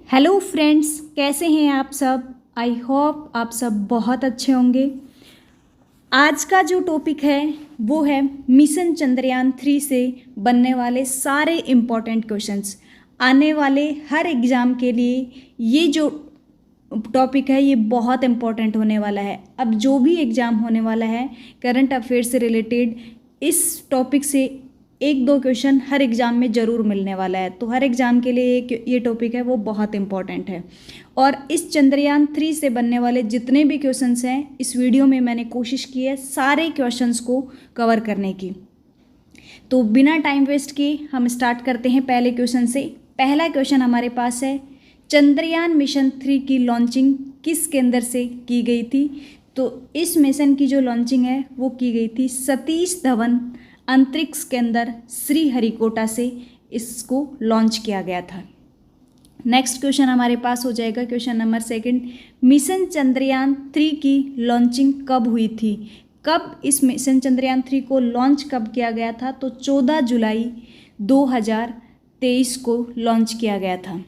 Hello friends, कैसे हैं आप सब। आई होप आप सब बहुत अच्छे होंगे। आज का जो टॉपिक है वो है मिशन चंद्रयान 3 से बनने वाले सारे इम्पोर्टेंट क्वेश्चंस। आने वाले हर एग्ज़ाम के लिए ये जो टॉपिक है ये बहुत इम्पोर्टेंट होने वाला है। अब जो भी एग्ज़ाम होने वाला है करंट अफेयर से रिलेटेड, इस टॉपिक से एक दो क्वेश्चन हर एग्ज़ाम में ज़रूर मिलने वाला है। तो हर एग्ज़ाम के लिए ये टॉपिक है वो बहुत इम्पॉर्टेंट है। और इस चंद्रयान 3 से बनने वाले जितने भी क्वेश्चंस हैं इस वीडियो में मैंने कोशिश की है सारे क्वेश्चंस को कवर करने की। तो बिना टाइम वेस्ट किए हम स्टार्ट करते हैं पहले क्वेश्चन से। पहला क्वेश्चन हमारे पास है, चंद्रयान मिशन 3 की लॉन्चिंग किस केंद्र से की गई थी। तो इस मिशन की जो लॉन्चिंग है वो की गई थी सतीश धवन अंतरिक्ष केंद्र श्रीहरिकोटा से इसको लॉन्च किया गया था। नेक्स्ट क्वेश्चन हमारे पास हो जाएगा क्वेश्चन नंबर 2। मिशन चंद्रयान 3 की लॉन्चिंग कब हुई थी। कब इस मिशन चंद्रयान 3 को लॉन्च कब किया गया था। तो 14 जुलाई 2023 को लॉन्च किया गया था।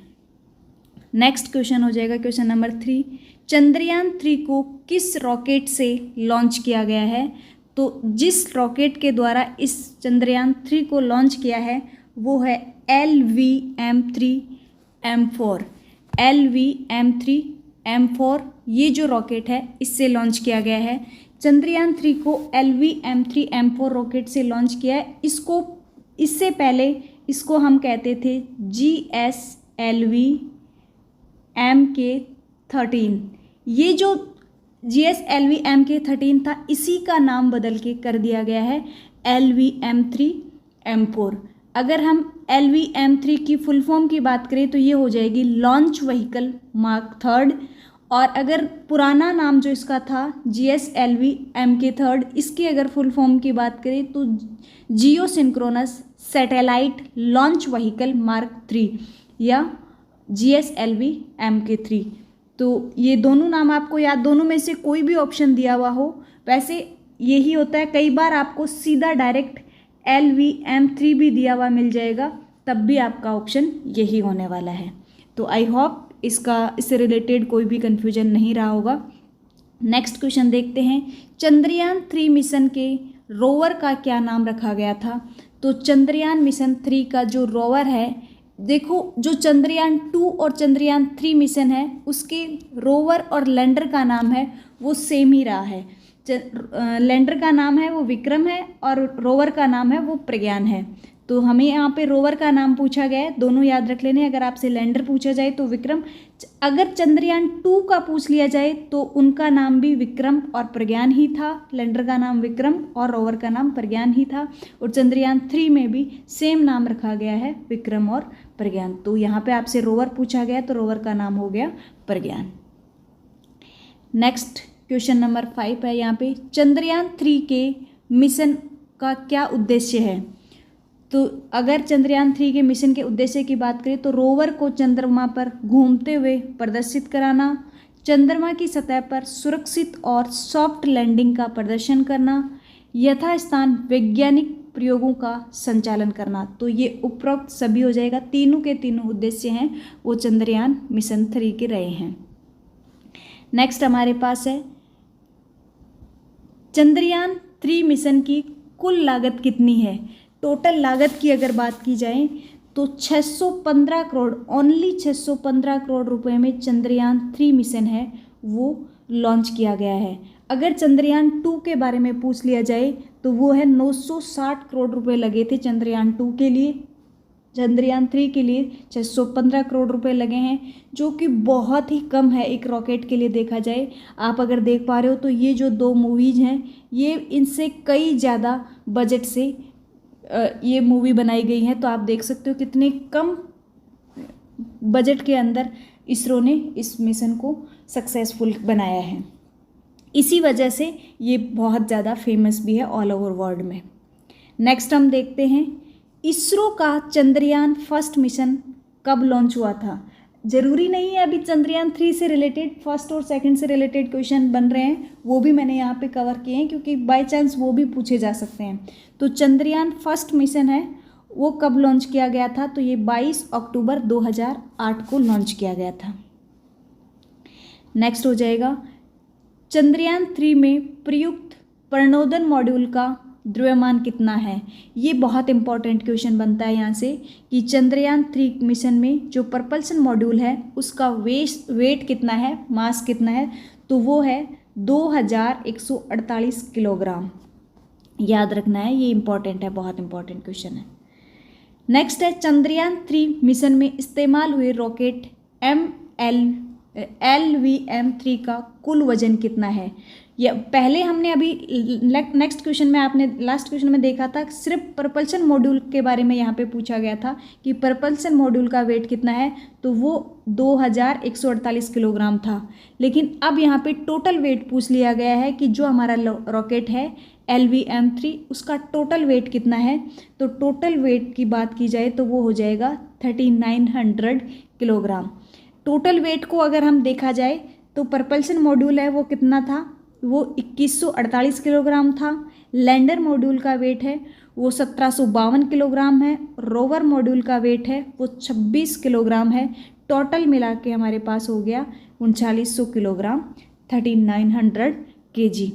नेक्स्ट क्वेश्चन हो जाएगा क्वेश्चन नंबर 3। चंद्रयान 3 को किस रॉकेट से लॉन्च किया गया है। तो जिस रॉकेट के द्वारा इस चंद्रयान 3 को लॉन्च किया है वो है LVM-3M4। LVM-3M4 ये जो रॉकेट है इससे लॉन्च किया गया है। चंद्रयान 3 को LVM-3M4 रॉकेट से लॉन्च किया है। इससे पहले इसको हम कहते थे GSLV-MK13। ये जो GSLV-MK13 था इसी का नाम बदल के कर दिया गया है LVM-3M4। अगर हम LVM-3 की फुल फॉर्म की बात करें तो ये हो जाएगी लॉन्च व्हीकल मार्क 3। और अगर पुराना नाम जो इसका था GSLV-MK3, इसकी अगर फुल फॉर्म की बात करें तो geosynchronous satellite launch vehicle mark 3 या GSLV-MK3। तो ये दोनों नाम आपको याद, दोनों में से कोई भी ऑप्शन दिया हुआ हो। वैसे यही होता है, कई बार आपको सीधा डायरेक्ट LVM-3 भी दिया हुआ मिल जाएगा, तब भी आपका ऑप्शन यही होने वाला है। तो आई होप इससे रिलेटेड कोई भी कन्फ्यूजन नहीं रहा होगा। नेक्स्ट क्वेश्चन देखते हैं, चंद्रयान 3 मिशन के रोवर का क्या नाम रखा गया था। तो चंद्रयान मिशन 3 का जो रोवर है, देखो जो चंद्रयान 2 और चंद्रयान 3 मिशन है उसके रोवर और लैंडर का नाम है वो सेम ही रहा है। लैंडर का नाम है वो विक्रम है और रोवर का नाम है वो प्रज्ञान है। तो हमें यहाँ पे रोवर का नाम पूछा गया है, दोनों याद रख लेने। अगर आपसे लैंडर पूछा जाए तो विक्रम। अगर चंद्रयान 2 का पूछ लिया जाए तो उनका नाम भी विक्रम और प्रज्ञान ही था। लैंडर का नाम विक्रम और रोवर का नाम प्रज्ञान ही था। और चंद्रयान 3 में भी सेम नाम रखा गया है, विक्रम और प्रज्ञान। तो यहाँ पे आपसे रोवर पूछा गया तो रोवर का नाम हो गया प्रज्ञान। नेक्स्ट क्वेश्चन नंबर 5 है यहाँ पे, चंद्रयान 3 के मिशन का क्या उद्देश्य है। तो अगर चंद्रयान 3 के मिशन के उद्देश्य की बात करें तो रोवर को चंद्रमा पर घूमते हुए प्रदर्शित कराना, चंद्रमा की सतह पर सुरक्षित और सॉफ्ट लैंडिंग का प्रदर्शन करना, यथास्थान वैज्ञानिक प्रयोगों का संचालन करना। तो ये उपरोक्त सभी हो जाएगा, तीनों के तीनों उद्देश्य हैं वो चंद्रयान मिशन 3 के रहे हैं। नेक्स्ट हमारे पास है, चंद्रयान 3 मिशन की कुल लागत कितनी है। टोटल लागत की अगर बात की जाए तो 615 करोड़, ओनली 615 करोड़ रुपए में चंद्रयान 3 मिशन है वो लॉन्च किया गया है। अगर चंद्रयान 2 के बारे में पूछ लिया जाए तो वो है 960 करोड़ रुपए लगे थे चंद्रयान 2 के लिए। चंद्रयान 3 के लिए 615 करोड़ रुपए लगे हैं, जो कि बहुत ही कम है एक रॉकेट के लिए देखा जाए। आप अगर देख पा रहे हो तो ये जो दो मूवीज़ हैं ये इनसे कई ज़्यादा बजट से ये मूवी बनाई गई है। तो आप देख सकते हो कितने कम बजट के अंदर इसरो ने इस मिशन को सक्सेसफुल बनाया है। इसी वजह से ये बहुत ज़्यादा फेमस भी है ऑल ओवर वर्ल्ड में। नेक्स्ट हम देखते हैं, इसरो का चंद्रयान फर्स्ट मिशन कब लॉन्च हुआ था। ज़रूरी नहीं है अभी चंद्रयान 3 से रिलेटेड फर्स्ट और सेकंड से रिलेटेड क्वेश्चन बन रहे हैं, वो भी मैंने यहाँ पे कवर किए हैं क्योंकि बाय चांस वो भी पूछे जा सकते हैं। तो चंद्रयान फर्स्ट मिशन है वो कब लॉन्च किया गया था? तो ये 22 अक्टूबर 2008 को लॉन्च किया गया था। नेक्स्ट हो जाएगा, चंद्रयान 3 में प्रयुक्त प्रणोदन मॉड्यूल का द्रव्यमान कितना है? ये बहुत इंपॉर्टेंट क्वेश्चन बनता है यहाँ से कि चंद्रयान 3 मिशन में जो प्रपल्सन मॉड्यूल है उसका वेट कितना है, मास कितना है? तो वो है 2148 किलोग्राम। याद रखना है, ये इंपॉर्टेंट है, बहुत इंपॉर्टेंट क्वेश्चन है। नेक्स्ट है, चंद्रयान 3 मिशन में इस्तेमाल हुए रॉकेट LVM-3 का कुल वजन कितना है? या पहले हमने अभी नेक्स्ट क्वेश्चन में, आपने लास्ट क्वेश्चन में देखा था, सिर्फ प्रपल्सन मॉड्यूल के बारे में यहाँ पे पूछा गया था कि प्रपल्सन मॉड्यूल का वेट कितना है, तो वो 2148 किलोग्राम था। लेकिन अब यहाँ पे टोटल वेट पूछ लिया गया है कि जो हमारा रॉकेट है LVM-3 उसका टोटल वेट कितना है। तो टोटल वेट की बात की जाए तो वो हो जाएगा 3900 किलोग्राम। टोटल वेट को अगर हम देखा जाए तो प्रपल्सन मॉड्यूल है वो कितना था, वो 2148 किलोग्राम था। लैंडर मॉड्यूल का वेट है वो 1752 किलोग्राम है। रोवर मॉड्यूल का वेट है वो 26 किलोग्राम है। टोटल मिला के हमारे पास हो गया 3900 किलोग्राम, 3900 kg।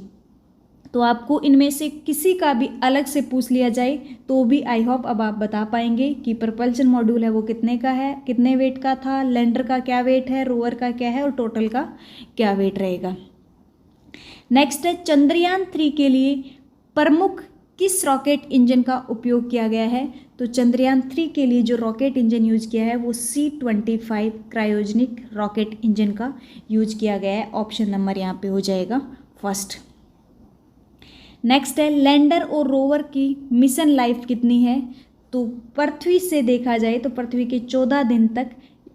तो आपको इनमें से किसी का भी अलग से पूछ लिया जाए तो भी आई होप अब आप बता पाएंगे कि प्रपल्सन मॉड्यूल है वो कितने का है, कितने वेट का था, लैंडर का क्या वेट है, रोवर का क्या है और टोटल का क्या वेट रहेगा। नेक्स्ट है, चंद्रयान 3 के लिए प्रमुख किस रॉकेट इंजन का उपयोग किया गया है? तो चंद्रयान 3 के लिए जो रॉकेट इंजन यूज किया है वो C-25 क्रायोजेनिक रॉकेट इंजन का यूज किया गया है। ऑप्शन नंबर यहाँ पे हो जाएगा फर्स्ट। नेक्स्ट है, लैंडर और रोवर की मिशन लाइफ कितनी है? तो पृथ्वी से देखा जाए तो पृथ्वी के 14 दिन तक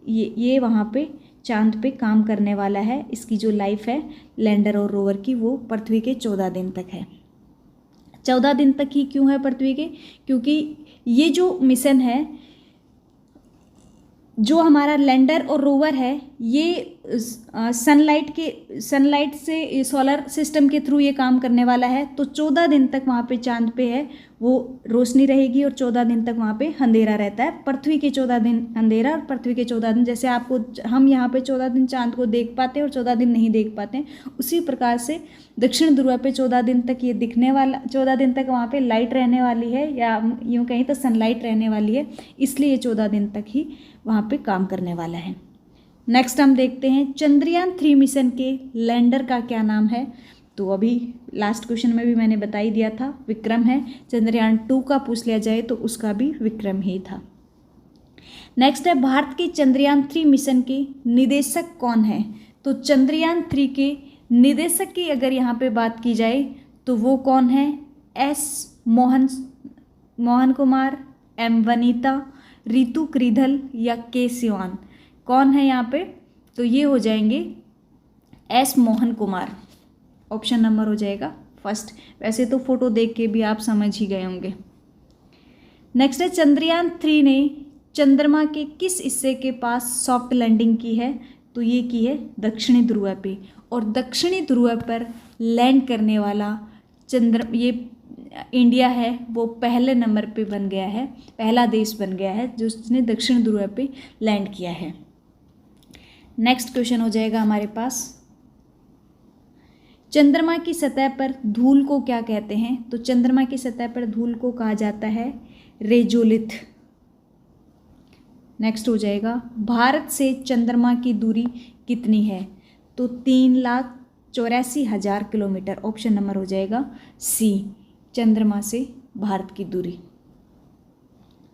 ये वहाँ पे चांद पे काम करने वाला है। इसकी जो लाइफ है लैंडर और रोवर की वो पृथ्वी के 14 दिन तक है। 14 दिन तक ही क्यों है पृथ्वी के? क्योंकि ये जो मिशन है, जो हमारा लैंडर और रोवर है, ये सनलाइट से सोलर सिस्टम के थ्रू ये काम करने वाला है। तो 14 दिन तक वहाँ पे चांद पे है वो रोशनी रहेगी और 14 दिन तक वहाँ पे अंधेरा रहता है। पृथ्वी के 14 दिन अंधेरा और पृथ्वी के 14 दिन, जैसे आपको हम यहाँ पे 14 दिन चांद को देख पाते हैं और 14 दिन नहीं देख पाते हैं, उसी प्रकार से दक्षिण ध्रुव पे 14 दिन तक ये दिखने वाला, 14 दिन तक वहाँ पे लाइट रहने वाली है, या यूँ कहीं तो सनलाइट रहने वाली है, इसलिए 14 दिन तक ही वहाँ पे काम करने वाला है। नेक्स्ट हम देखते हैं, चंद्रयान 3 मिशन के लैंडर का क्या नाम है? तो अभी लास्ट क्वेश्चन में भी मैंने बता ही दिया था, विक्रम है। चंद्रयान 2 का पूछ लिया जाए तो उसका भी विक्रम ही था। नेक्स्ट है, भारत के चंद्रयान 3 मिशन के निदेशक कौन है? तो चंद्रयान 3 के निदेशक की अगर यहाँ पे बात की जाए तो वो कौन है? S मोहन कुमार, M वनीता, रितु क्रीधल या K सिवान? कौन है यहाँ पे? तो ये हो जाएंगे S Mohan Kumar. Option number हो जाएगा फर्स्ट। वैसे तो फोटो देख के भी आप समझ ही गए होंगे। नेक्स्ट है, चंद्रयान 3 ने चंद्रमा के किस हिस्से के पास सॉफ्ट लैंडिंग की है? तो ये की है दक्षिणी ध्रुव पे। और दक्षिणी ध्रुव पर लैंड करने वाला ये इंडिया है वो पहले नंबर पे बन गया है, पहला देश बन गया है जो उसने दक्षिण ध्रुव पे लैंड किया है। नेक्स्ट क्वेश्चन हो जाएगा हमारे पास, चंद्रमा की सतह पर धूल को क्या कहते हैं? तो चंद्रमा की सतह पर धूल को कहा जाता है रेजोलिथ। नेक्स्ट हो जाएगा, भारत से चंद्रमा की दूरी कितनी है? तो 3,84,000 किलोमीटर। ऑप्शन नंबर हो जाएगा सी, चंद्रमा से भारत की दूरी।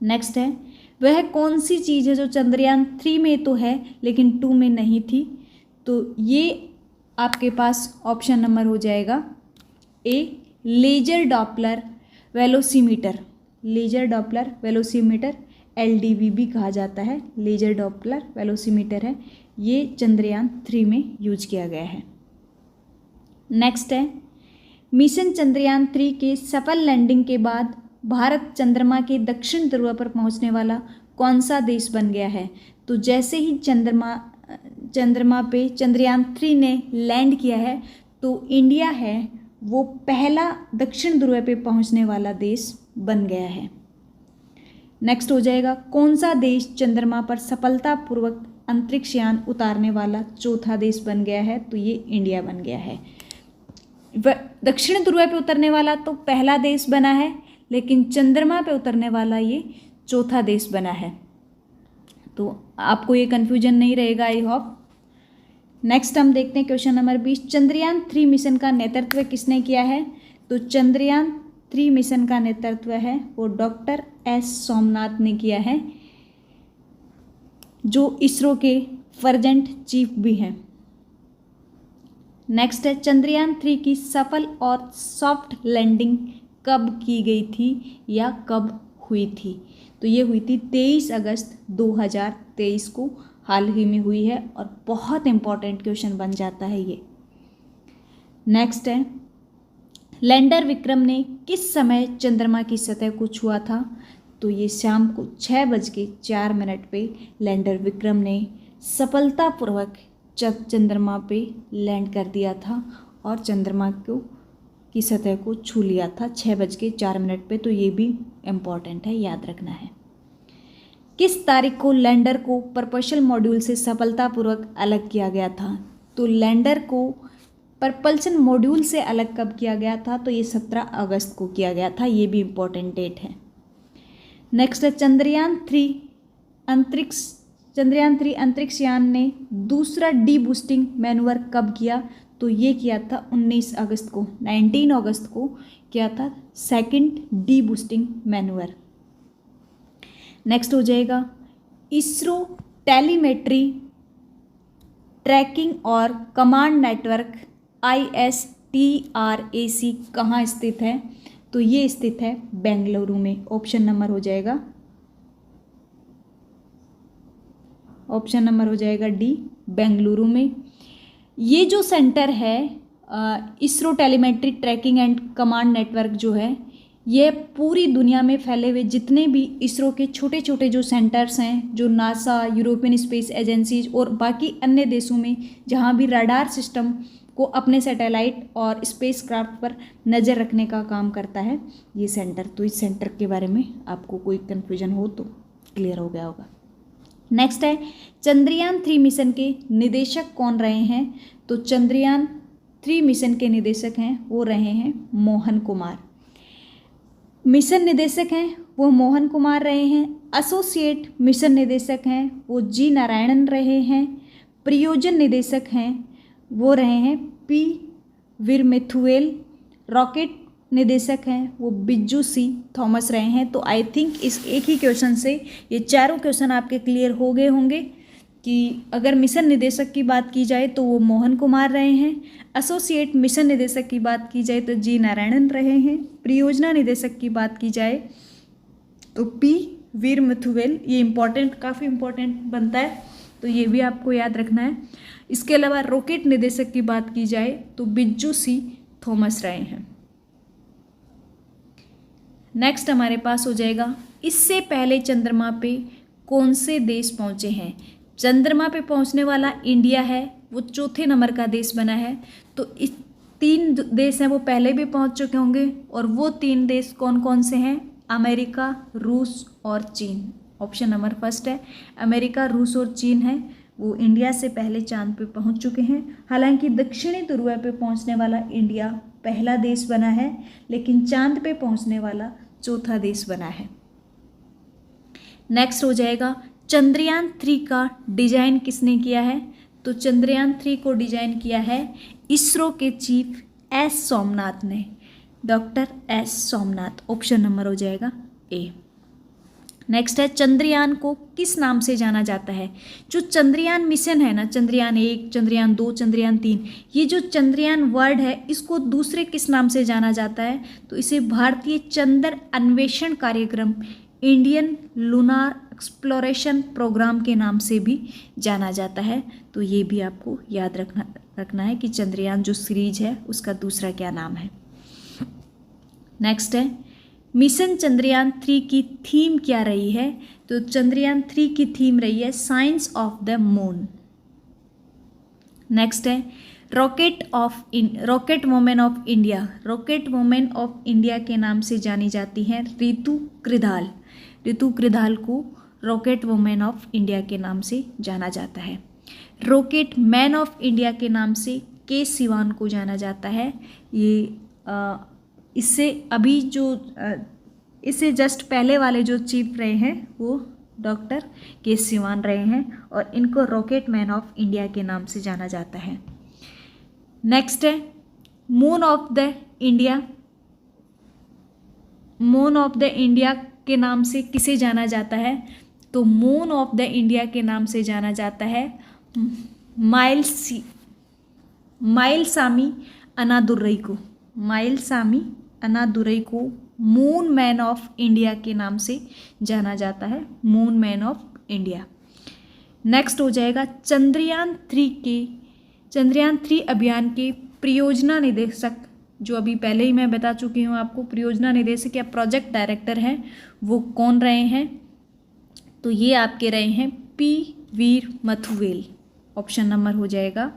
नेक्स्ट है, वह कौन सी चीज़ है जो चंद्रयान 3 में तो है लेकिन 2 में नहीं थी? तो ये आपके पास ऑप्शन नंबर हो जाएगा A, laser Doppler velocimeter. Laser Doppler velocimeter LDV भी कहा जाता है, लेजर डॉपलर वेलोसीमीटर है, ये चंद्रयान 3 में यूज किया गया है। नेक्स्ट है, मिशन चंद्रयान 3 के सफल लैंडिंग के बाद भारत चंद्रमा के दक्षिण ध्रुव पर पहुंचने वाला कौन सा देश बन गया है? तो जैसे ही चंद्रमा पे चंद्रयान 3 ने लैंड किया है तो इंडिया है वो पहला दक्षिण ध्रुव पे पहुंचने वाला देश बन गया है। नेक्स्ट हो जाएगा कौन सा देश चंद्रमा पर सफलतापूर्वक अंतरिक्ष यान उतारने वाला चौथा देश बन गया है, तो ये इंडिया बन गया है। दक्षिण ध्रुव पे उतरने वाला तो पहला देश बना है, लेकिन चंद्रमा पे उतरने वाला ये चौथा देश बना है। तो आपको ये कन्फ्यूजन नहीं रहेगा, आई होप। नेक्स्ट हम देखते हैं क्वेश्चन नंबर 20। चंद्रयान 3 मिशन का नेतृत्व किसने किया है? तो चंद्रयान 3 मिशन का नेतृत्व है वो डॉक्टर एस सोमनाथ ने किया है, जो इसरो के प्रेजेंट चीफ भी हैं। नेक्स्ट है चंद्रयान 3 की सफल और सॉफ्ट लैंडिंग कब की गई थी या कब हुई थी? तो ये हुई थी 23 अगस्त 2023 को, हाल ही में हुई है और बहुत इंपॉर्टेंट क्वेश्चन बन जाता है ये। नेक्स्ट है लैंडर विक्रम ने किस समय चंद्रमा की सतह को छुआ था? तो ये शाम को 6:04 पे लैंडर विक्रम ने सफलतापूर्वक चंद्रमा पे लैंड कर दिया था और चंद्रमा की सतह को छू लिया था 6:04 पे। तो ये भी इम्पॉर्टेंट है, याद रखना है। किस तारीख को लैंडर को प्रपोशल मॉड्यूल से सफलतापूर्वक अलग किया गया था? तो लैंडर को प्रपल्शन मॉड्यूल से अलग कब किया गया था? तो ये 17 अगस्त को किया गया था, ये भी इम्पॉर्टेंट डेट है। नेक्स्ट है चंद्रयान 3 अंतरिक्ष यान ने दूसरा डी बूस्टिंग मैनूवर कब किया? तो ये किया था 19 अगस्त को, 19 अगस्त को किया था second D boosting manoeuvre. Next हो जाएगा इसरो टेलीमेट्री ट्रैकिंग और कमांड नेटवर्क ISTRAC कहाँ स्थित है? तो ये स्थित है बेंगलुरु में। ऑप्शन नंबर हो जाएगा डी, बेंगलुरु में। ये जो सेंटर है ISRO telemetry tracking and command network जो है, ये पूरी दुनिया में फैले हुए जितने भी इसरो के छोटे छोटे जो सेंटर्स हैं, जो नासा, यूरोपियन स्पेस एजेंसीज और बाकी अन्य देशों में जहाँ भी रडार सिस्टम को अपने सैटेलाइट और स्पेस क्राफ्ट पर नज़र रखने का काम करता है ये सेंटर। तो इस सेंटर के बारे में आपको कोई कन्फ्यूजन हो तो क्लियर हो गया होगा। नेक्स्ट है चंद्रयान 3 मिशन के निदेशक कौन रहे हैं? तो चंद्रयान 3 मिशन के निदेशक हैं वो रहे हैं मोहन कुमार। मिशन निदेशक हैं वो मोहन कुमार रहे हैं। एसोसिएट मिशन निदेशक हैं वो जी नारायणन रहे हैं। प्रयोजन निदेशक हैं वो रहे हैं पी वीरमेथुएल। रॉकेट निदेशक हैं वो बिज्जू सी थॉमस रहे हैं। तो आई थिंक इस एक ही क्वेश्चन से ये चारों क्वेश्चन आपके क्लियर हो गए होंगे कि अगर मिशन निदेशक की बात की जाए तो वो मोहन कुमार रहे हैं। एसोसिएट मिशन निदेशक की बात की जाए तो जी नारायणन रहे हैं। परियोजना निदेशक की बात की जाए तो पी वीरमेथुएल। ये इम्पॉर्टेंट, काफ़ी इम्पॉर्टेंट बनता है, तो ये भी आपको याद रखना है। इसके अलावा रॉकेट निदेशक की बात की जाए तो बिज्जू सी थॉमस रहे हैं। नेक्स्ट हमारे पास हो जाएगा इससे पहले चंद्रमा पे कौन से देश पहुँचे हैं? चंद्रमा पे पहुँचने वाला इंडिया है, वो चौथे नंबर का देश बना है। तो इस 3 देश हैं वो पहले भी पहुँच चुके होंगे, और वो 3 देश कौन कौन से हैं? अमेरिका, रूस और चीन। ऑप्शन नंबर फर्स्ट है अमेरिका, रूस और चीन है, वो इंडिया से पहले चांद पे पहुंच चुके हैं। हालांकि दक्षिणी ध्रुव पे पहुंचने वाला इंडिया पहला देश बना है, लेकिन चांद पे पहुंचने वाला चौथा देश बना है। नेक्स्ट हो जाएगा चंद्रयान 3 का डिजाइन किसने किया है? तो चंद्रयान 3 को डिजाइन किया है इसरो के चीफ एस सोमनाथ ने, doctor S Somnath. Option number हो जाएगा ए। नेक्स्ट है चंद्रयान को किस नाम से जाना जाता है? जो चंद्रयान मिशन है ना, चंद्रयान 1, चंद्रयान 2, चंद्रयान 3, ये जो चंद्रयान वर्ड है इसको दूसरे किस नाम से जाना जाता है? तो इसे भारतीय चंद्र अन्वेषण कार्यक्रम, इंडियन लूनार एक्सप्लोरेशन प्रोग्राम के नाम से भी जाना जाता है। तो ये भी आपको याद रखना है कि चंद्रयान जो सीरीज है उसका दूसरा क्या नाम है। नेक्स्ट है मिशन चंद्रयान 3 की थीम क्या रही है? तो चंद्रयान 3 की थीम रही है science of the moon. Next है rocket women of India. Rocket women of India के नाम से जानी जाती हैं रितु कृधाल। ऋतु कृधाल को रॉकेट वुमेन ऑफ इंडिया के नाम से जाना जाता है। रॉकेट मैन ऑफ इंडिया के नाम से के सिवान को जाना जाता है। ये इससे अभी जो इससे जस्ट पहले वाले जो चीफ रहे हैं वो डॉक्टर के सिवान रहे हैं और इनको रॉकेट मैन ऑफ इंडिया के नाम से जाना जाता है। नेक्स्ट है moon of the India. Moon of the India के नाम से किसे जाना जाता है? तो मून ऑफ द इंडिया के नाम से जाना जाता है माइलसामी अन्नादुरई को। माइलसामी अन्नादुरई को मून मैन ऑफ इंडिया के नाम से जाना जाता है, moon man of India. Next हो जाएगा चंद्रयान 3 अभियान के परियोजना निदेशक, जो अभी पहले ही मैं बता चुकी हूँ आपको, परियोजना निदेशक या प्रोजेक्ट डायरेक्टर हैं, वो कौन रहे हैं? तो ये आपके रहे हैं पी वीर मथुवेल। ऑप्शन नंबर हो जाएगा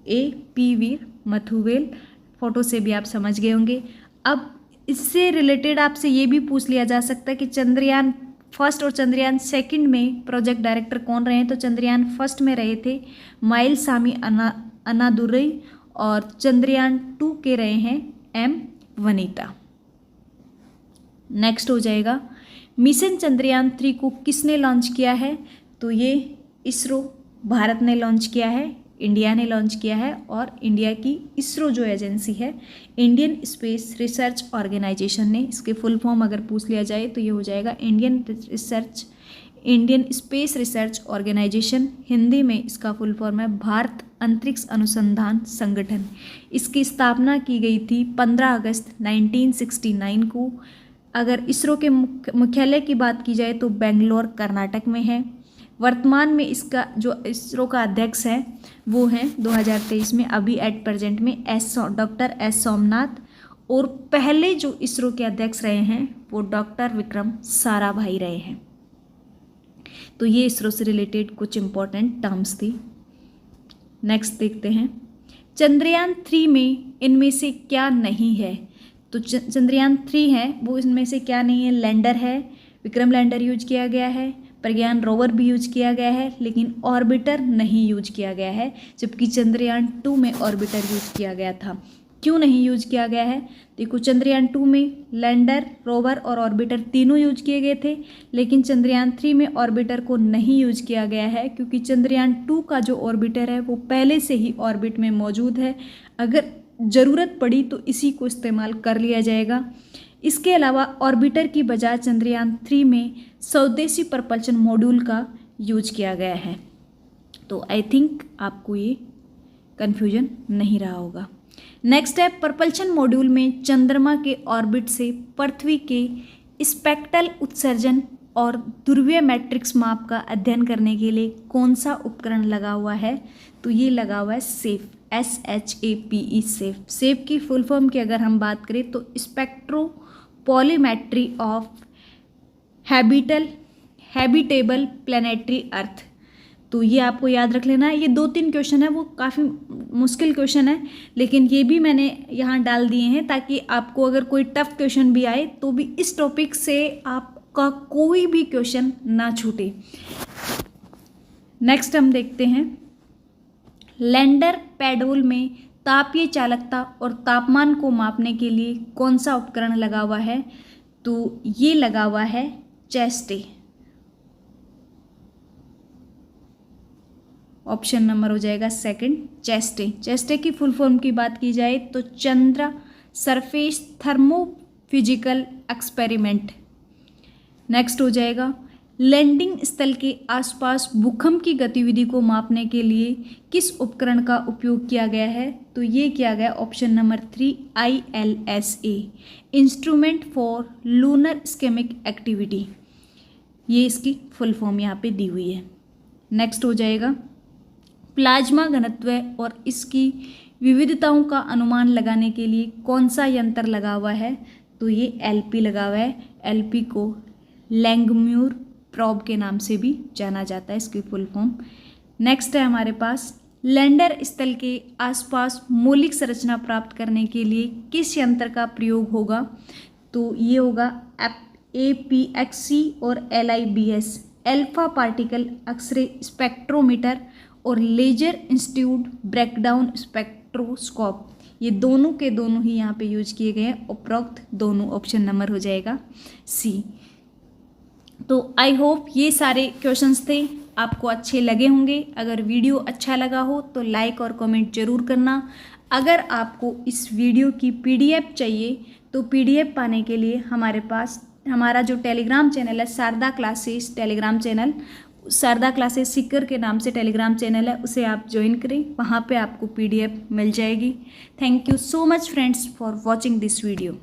ए, पी वीर मथुवेल। फोटो से भी आप समझ गए होंगे। अब इससे रिलेटेड आपसे ये भी पूछ लिया जा सकता है कि चंद्रयान 1 और चंद्रयान 2 में प्रोजेक्ट डायरेक्टर कौन रहे हैं? तो चंद्रयान 1 में रहे थे माइलसामी अन्नादुरई और चंद्रयान 2 के रहे हैं एम वनीता। नेक्स्ट हो जाएगा मिशन चंद्रयान 3 को किसने लॉन्च किया है? तो ये इसरो भारत ने लॉन्च किया है, इंडिया ने लॉन्च किया है। और इंडिया की इसरो जो एजेंसी है इंडियन स्पेस रिसर्च ऑर्गेनाइजेशन ने, इसके फुल फॉर्म अगर पूछ लिया जाए तो ये हो जाएगा Indian space research organisation. Hindi में इसका फुल फॉर्म है भारत अंतरिक्ष अनुसंधान संगठन। इसकी स्थापना की गई थी 15 अगस्त 1969 को। अगर इसरो के मुख्यालय की बात की जाए तो बेंगलोर कर्नाटक में है। वर्तमान में इसका जो इसरो का अध्यक्ष है वो हैं 2023 में अभी एट प्रेजेंट में डॉक्टर एस सोमनाथ, और पहले जो इसरो के अध्यक्ष रहे हैं वो डॉक्टर विक्रम साराभाई रहे हैं। तो ये इसरो से रिलेटेड कुछ इंपॉर्टेंट टर्म्स थी। नेक्स्ट देखते हैं चंद्रयान 3 में इनमें से क्या नहीं है? तो चंद्रयान 3 है वो इनमें से क्या नहीं है? लैंडर है, विक्रम लैंडर यूज किया गया है, प्रज्ञान रोवर भी यूज किया गया है, लेकिन ऑर्बिटर नहीं यूज किया गया है, जबकि चंद्रयान 2 में ऑर्बिटर यूज किया गया था। क्यों नहीं यूज किया गया है? देखो चंद्रयान 2 में लैंडर, रोवर और ऑर्बिटर तीनों यूज किए गए थे, लेकिन चंद्रयान 3 में ऑर्बिटर को नहीं यूज किया गया है क्योंकि चंद्रयान 2 का जो ऑर्बिटर है वो पहले से ही ऑर्बिट में मौजूद है। अगर ज़रूरत पड़ी तो इसी को इस्तेमाल कर लिया जाएगा। इसके अलावा ऑर्बिटर की बजाय चंद्रयान 3 में स्वदेशी प्रपल्शन मॉड्यूल का यूज किया गया है। तो आई थिंक आपको ये कन्फ्यूजन नहीं रहा होगा। नेक्स्ट है प्रपल्शन मॉड्यूल में चंद्रमा के ऑर्बिट से पृथ्वी के स्पेक्ट्रल उत्सर्जन और ध्रुवीय मैट्रिक्स माप का अध्ययन करने के लिए कौन सा उपकरण लगा हुआ है? तो ये लगा हुआ है SAFE, SHAPE, SAFE। SAFE की फुल फॉर्म की अगर हम बात करें तो स्पेक्ट्रोपॉलीमेट्री ऑफ हैबिटेबल प्लैनेटरी अर्थ। तो ये आपको याद रख लेना है। ये 2-3 क्वेश्चन है, वो काफ़ी मुश्किल क्वेश्चन है, लेकिन ये भी मैंने यहाँ डाल दिए हैं ताकि आपको अगर कोई टफ क्वेश्चन भी आए तो भी इस टॉपिक से आपका कोई भी क्वेश्चन ना छूटे। नेक्स्ट हम देखते हैं लैंडर पैडोल में तापीय चालकता और तापमान को मापने के लिए कौन सा उपकरण लगा हुआ है? तो ये लगा हुआ है चेस्टे। ऑप्शन नंबर हो जाएगा सेकंड, चेस्टे। चेस्टे की फुल फॉर्म की बात की जाए तो चंद्र सरफेस थर्मोफिजिकल एक्सपेरिमेंट। नेक्स्ट हो जाएगा लैंडिंग स्थल के आसपास भूकंप की गतिविधि को मापने के लिए किस उपकरण का उपयोग किया गया है? तो ये किया गया option number 3 ILSA, instrument for lunar ischaemic activity. ये इसकी फुल फॉर्म यहाँ पे दी हुई है। नेक्स्ट हो जाएगा प्लाज्मा घनत्व और इसकी विविधताओं का अनुमान लगाने के लिए कौन सा यंत्र लगा हुआ है? तो ये LP लगा हुआ है। LP को लैंगम्यूर प्रॉब के नाम से भी जाना जाता है, इसकी फुल फॉर्म। नेक्स्ट है हमारे पास लैंडर स्थल के आसपास मौलिक संरचना प्राप्त करने के लिए किस यंत्र का प्रयोग होगा? तो ये होगा APXC और LIBS alpha particle x-ray spectrometer और लेजर इंस्टीट्यूट ब्रेकडाउन स्पेक्ट्रोस्कोप, ये दोनों के दोनों ही यहाँ पे यूज किए गए हैं। उपरोक्त दोनों ऑप्शन नंबर हो जाएगा सी। तो आई होप ये सारे क्वेश्चंस थे आपको अच्छे लगे होंगे। अगर वीडियो अच्छा लगा हो तो लाइक और कमेंट जरूर करना। अगर आपको इस वीडियो की PDF चाहिए तो PDF पाने के लिए हमारे पास हमारा जो टेलीग्राम चैनल है Sharda classes telegram channel, Sharda classes Sikar के नाम से टेलीग्राम चैनल है, उसे आप ज्वाइन करें, वहाँ पे आपको PDF मिल जाएगी। Thank you so much friends for watching this video.